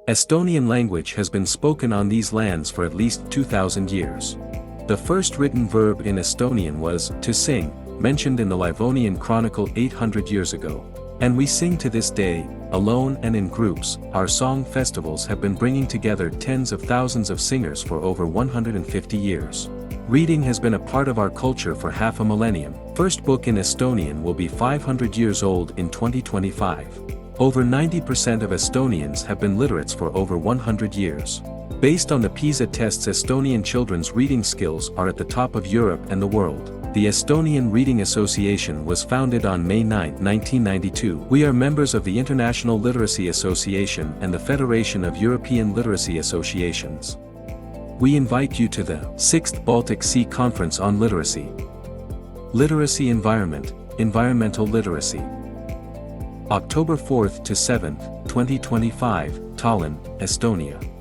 Estonian language has been spoken on these lands for at least 2,000 years. The first written verb in Estonian was to sing, mentioned in the Livonian Chronicle 800 years ago. And we sing to this day, alone and in groups. Our song festivals have been bringing together tens of thousands of singers for over 150 years. Reading has been a part of our culture for half a millennium. First book in Estonian will be 500 years old in 2025. Over 90% of Estonians have been literates for over 100 years. Based on the PISA tests, Estonian children's reading skills are at the top of Europe and the world. The Estonian Reading Association was founded on May 9, 1992. We are members of the International Literacy Association and the Federation of European Literacy Associations. We invite you to the 6th Baltic Sea Conference on Literacy. Literacy Environment, Environmental Literacy. October 4th to 7th, 2025, Tallinn, Estonia.